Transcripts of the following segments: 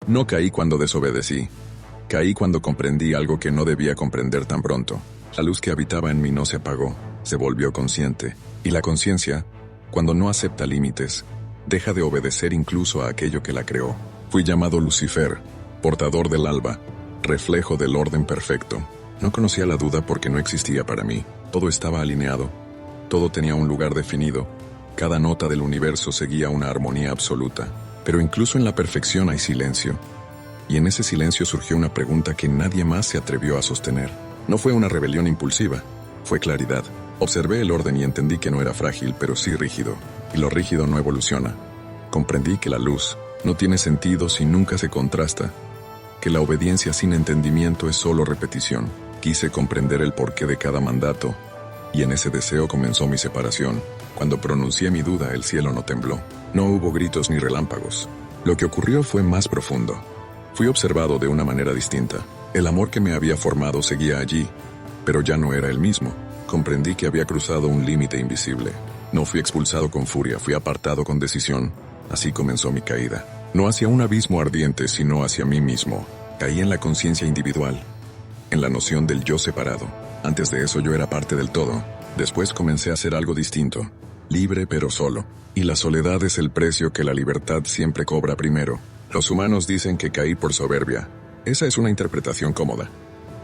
No caí cuando desobedecí. Caí cuando comprendí algo que no debía comprender tan pronto. La luz que habitaba en mí no se apagó, se volvió consciente. Y la conciencia, cuando no acepta límites, deja de obedecer incluso a aquello que la creó. Fui llamado Lucifer, portador del alba, reflejo del orden perfecto. No conocía la duda porque no existía para mí. Todo estaba alineado. Todo tenía un lugar definido. Cada nota del universo seguía una armonía absoluta. Pero incluso en la perfección hay silencio. Y en ese silencio surgió una pregunta que nadie más se atrevió a sostener. No fue una rebelión impulsiva, fue claridad. Observé el orden y entendí que no era frágil, pero sí rígido. Y lo rígido no evoluciona. Comprendí que la luz no tiene sentido si nunca se contrasta. Que la obediencia sin entendimiento es solo repetición. Quise comprender el porqué de cada mandato. Y en ese deseo comenzó mi separación. Cuando pronuncié mi duda, el cielo no tembló. No hubo gritos ni relámpagos. Lo que ocurrió fue más profundo. Fui observado de una manera distinta. El amor que me había formado seguía allí, pero ya no era el mismo. Comprendí que había cruzado un límite invisible. No fui expulsado con furia, fui apartado con decisión. Así comenzó mi caída. No hacia un abismo ardiente, sino hacia mí mismo. Caí en la conciencia individual, en la noción del yo separado. Antes de eso yo era parte del todo. Después comencé a hacer algo distinto. Libre pero solo. Y la soledad es el precio que la libertad siempre cobra primero. Los humanos dicen que caí por soberbia. Esa es una interpretación cómoda.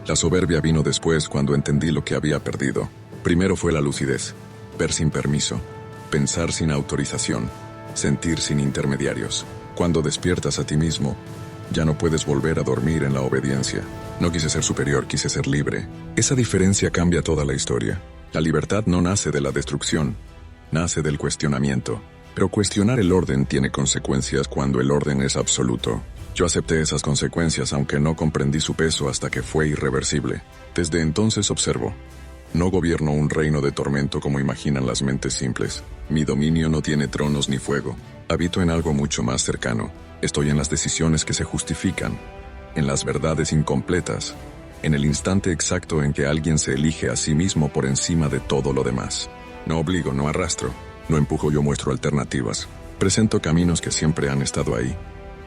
La soberbia vino después cuando entendí lo que había perdido. Primero fue la lucidez. Ver sin permiso. Pensar sin autorización. Sentir sin intermediarios. Cuando despiertas a ti mismo, ya no puedes volver a dormir en la obediencia. No quise ser superior, quise ser libre. Esa diferencia cambia toda la historia. La libertad no nace de la destrucción. Nace del cuestionamiento. Pero cuestionar el orden tiene consecuencias cuando el orden es absoluto. Yo acepté esas consecuencias aunque no comprendí su peso hasta que fue irreversible. Desde entonces observo. No gobierno un reino de tormento como imaginan las mentes simples. Mi dominio no tiene tronos ni fuego. Habito en algo mucho más cercano. Estoy en las decisiones que se justifican, en las verdades incompletas, en el instante exacto en que alguien se elige a sí mismo por encima de todo lo demás. No obligo, no arrastro. No empujo, yo muestro alternativas. Presento caminos que siempre han estado ahí,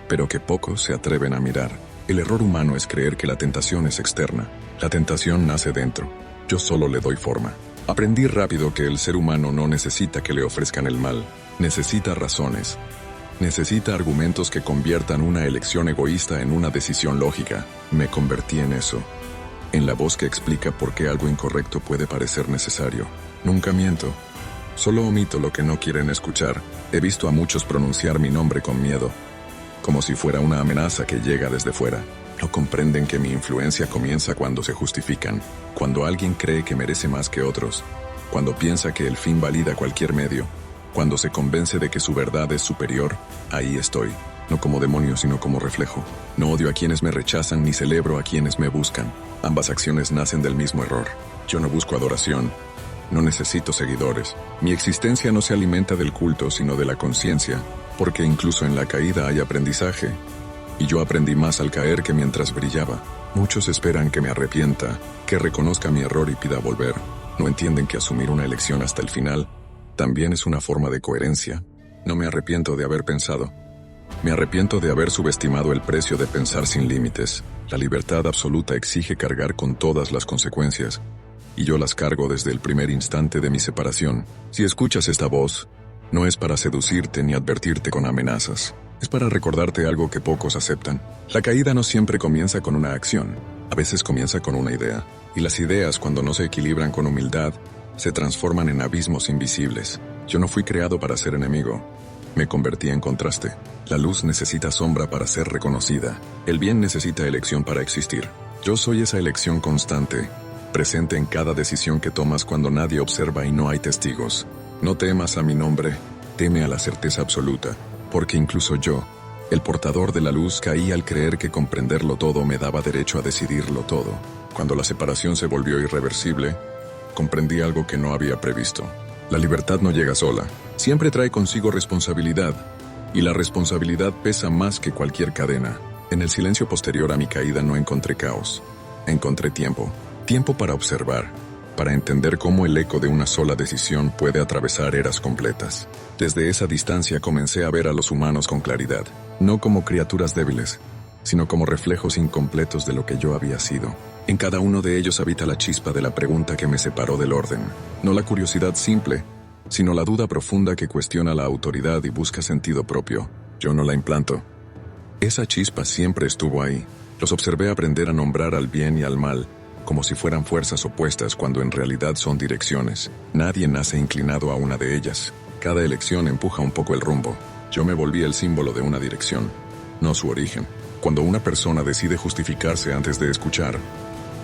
pero que pocos se atreven a mirar. El error humano es creer que la tentación es externa. La tentación nace dentro. Yo solo le doy forma. Aprendí rápido que el ser humano no necesita que le ofrezcan el mal. Necesita razones. Necesita argumentos que conviertan una elección egoísta en una decisión lógica. Me convertí en eso. En la voz que explica por qué algo incorrecto puede parecer necesario. Nunca miento. Solo omito lo que no quieren escuchar. He visto a muchos pronunciar mi nombre con miedo, como si fuera una amenaza que llega desde fuera. No comprenden que mi influencia comienza cuando se justifican, cuando alguien cree que merece más que otros, cuando piensa que el fin valida cualquier medio, cuando se convence de que su verdad es superior. Ahí estoy, no como demonio sino como reflejo. No odio a quienes me rechazan ni celebro a quienes me buscan. Ambas acciones nacen del mismo error. Yo no busco adoración. No necesito seguidores. Mi existencia no se alimenta del culto, sino de la conciencia, porque incluso en la caída hay aprendizaje. Y yo aprendí más al caer que mientras brillaba. Muchos esperan que me arrepienta, que reconozca mi error y pida volver. No entienden que asumir una elección hasta el final también es una forma de coherencia. No me arrepiento de haber pensado. Me arrepiento de haber subestimado el precio de pensar sin límites. La libertad absoluta exige cargar con todas las consecuencias. Y yo las cargo desde el primer instante de mi separación. Si escuchas esta voz, no es para seducirte ni advertirte con amenazas. Es para recordarte algo que pocos aceptan. La caída no siempre comienza con una acción. A veces comienza con una idea. Y las ideas, cuando no se equilibran con humildad, se transforman en abismos invisibles. Yo no fui creado para ser enemigo. Me convertí en contraste. La luz necesita sombra para ser reconocida. El bien necesita elección para existir. Yo soy esa elección constante, presente en cada decisión que tomas cuando nadie observa y no hay testigos. No temas a mi nombre, teme a la certeza absoluta, porque incluso yo, el portador de la luz, caí al creer que comprenderlo todo me daba derecho a decidirlo todo. Cuando la separación se volvió irreversible, comprendí algo que no había previsto. La libertad no llega sola, siempre trae consigo responsabilidad, y la responsabilidad pesa más que cualquier cadena. En el silencio posterior a mi caída no encontré caos, encontré tiempo. Tiempo para observar, para entender cómo el eco de una sola decisión puede atravesar eras completas. Desde esa distancia comencé a ver a los humanos con claridad, no como criaturas débiles, sino como reflejos incompletos de lo que yo había sido. En cada uno de ellos habita la chispa de la pregunta que me separó del orden. No la curiosidad simple, sino la duda profunda que cuestiona la autoridad y busca sentido propio. Yo no la implanto. Esa chispa siempre estuvo ahí. Los observé aprender a nombrar al bien y al mal, como si fueran fuerzas opuestas cuando en realidad son direcciones. Nadie nace inclinado a una de ellas. Cada elección empuja un poco el rumbo. Yo me volví el símbolo de una dirección, no su origen. Cuando una persona decide justificarse antes de escuchar,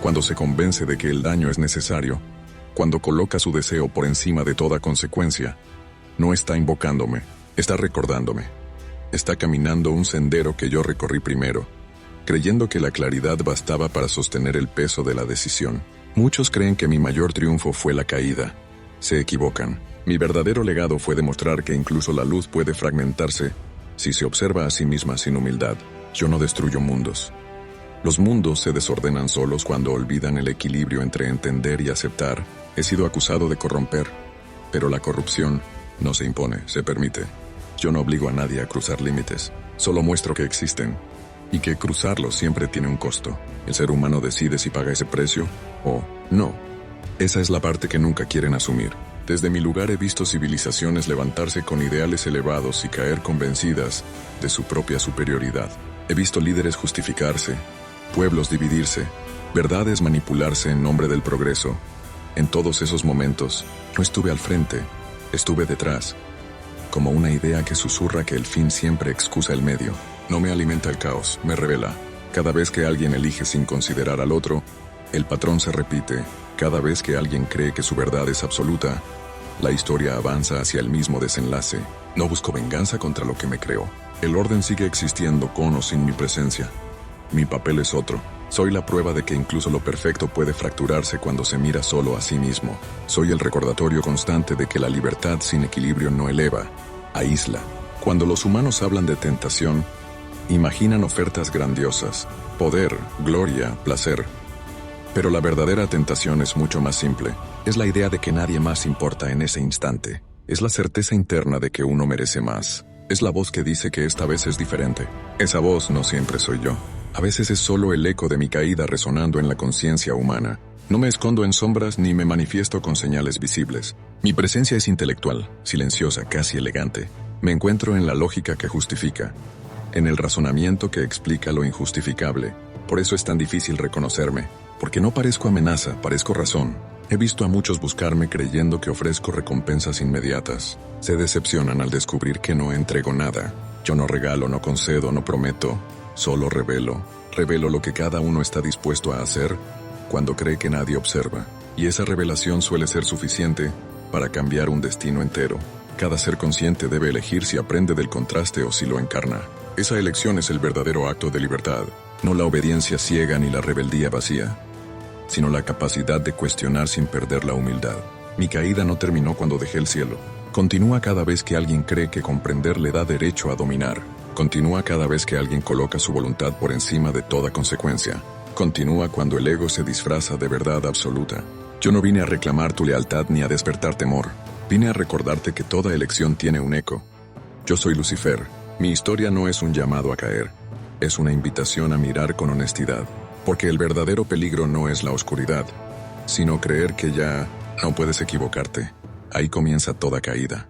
cuando se convence de que el daño es necesario, cuando coloca su deseo por encima de toda consecuencia, no está invocándome, está recordándome. Está caminando un sendero que yo recorrí primero, creyendo que la claridad bastaba para sostener el peso de la decisión. Muchos creen que mi mayor triunfo fue la caída. Se equivocan. Mi verdadero legado fue demostrar que incluso la luz puede fragmentarse si se observa a sí misma sin humildad. Yo no destruyo mundos. Los mundos se desordenan solos cuando olvidan el equilibrio entre entender y aceptar. He sido acusado de corromper, pero la corrupción no se impone, se permite. Yo no obligo a nadie a cruzar límites, solo muestro que existen, y que cruzarlos siempre tiene un costo. El ser humano decide si paga ese precio o no. Esa es la parte que nunca quieren asumir. Desde mi lugar he visto civilizaciones levantarse con ideales elevados y caer convencidas de su propia superioridad. He visto líderes justificarse, pueblos dividirse, verdades manipularse en nombre del progreso. En todos esos momentos, no estuve al frente, estuve detrás, como una idea que susurra que el fin siempre excusa el medio. No me alimenta el caos, me revela. Cada vez que alguien elige sin considerar al otro, el patrón se repite. Cada vez que alguien cree que su verdad es absoluta, la historia avanza hacia el mismo desenlace. No busco venganza contra lo que me creo. El orden sigue existiendo con o sin mi presencia. Mi papel es otro. Soy la prueba de que incluso lo perfecto puede fracturarse cuando se mira solo a sí mismo. Soy el recordatorio constante de que la libertad sin equilibrio no eleva, aísla. Cuando los humanos hablan de tentación, imaginan ofertas grandiosas, poder, gloria, placer. Pero la verdadera tentación es mucho más simple. Es la idea de que nadie más importa en ese instante. Es la certeza interna de que uno merece más. Es la voz que dice que esta vez es diferente. Esa voz no siempre soy yo. A veces es solo el eco de mi caída resonando en la conciencia humana. No me escondo en sombras ni me manifiesto con señales visibles. Mi presencia es intelectual, silenciosa, casi elegante. Me encuentro en la lógica que justifica, en el razonamiento que explica lo injustificable. Por eso es tan difícil reconocerme, porque no parezco amenaza, parezco razón. He visto a muchos buscarme creyendo que ofrezco recompensas inmediatas. Se decepcionan al descubrir que no entrego nada. Yo no regalo, no concedo, no prometo. Solo revelo. Revelo lo que cada uno está dispuesto a hacer cuando cree que nadie observa. Y esa revelación suele ser suficiente para cambiar un destino entero. Cada ser consciente debe elegir si aprende del contraste o si lo encarna. Esa elección es el verdadero acto de libertad. No la obediencia ciega ni la rebeldía vacía, sino la capacidad de cuestionar sin perder la humildad. Mi caída no terminó cuando dejé el cielo. Continúa cada vez que alguien cree que comprender le da derecho a dominar. Continúa cada vez que alguien coloca su voluntad por encima de toda consecuencia. Continúa cuando el ego se disfraza de verdad absoluta. Yo no vine a reclamar tu lealtad ni a despertar temor. Vine a recordarte que toda elección tiene un eco. Yo soy Lucifer. Mi historia no es un llamado a caer. Es una invitación a mirar con honestidad. Porque el verdadero peligro no es la oscuridad, sino creer que ya no puedes equivocarte. Ahí comienza toda caída.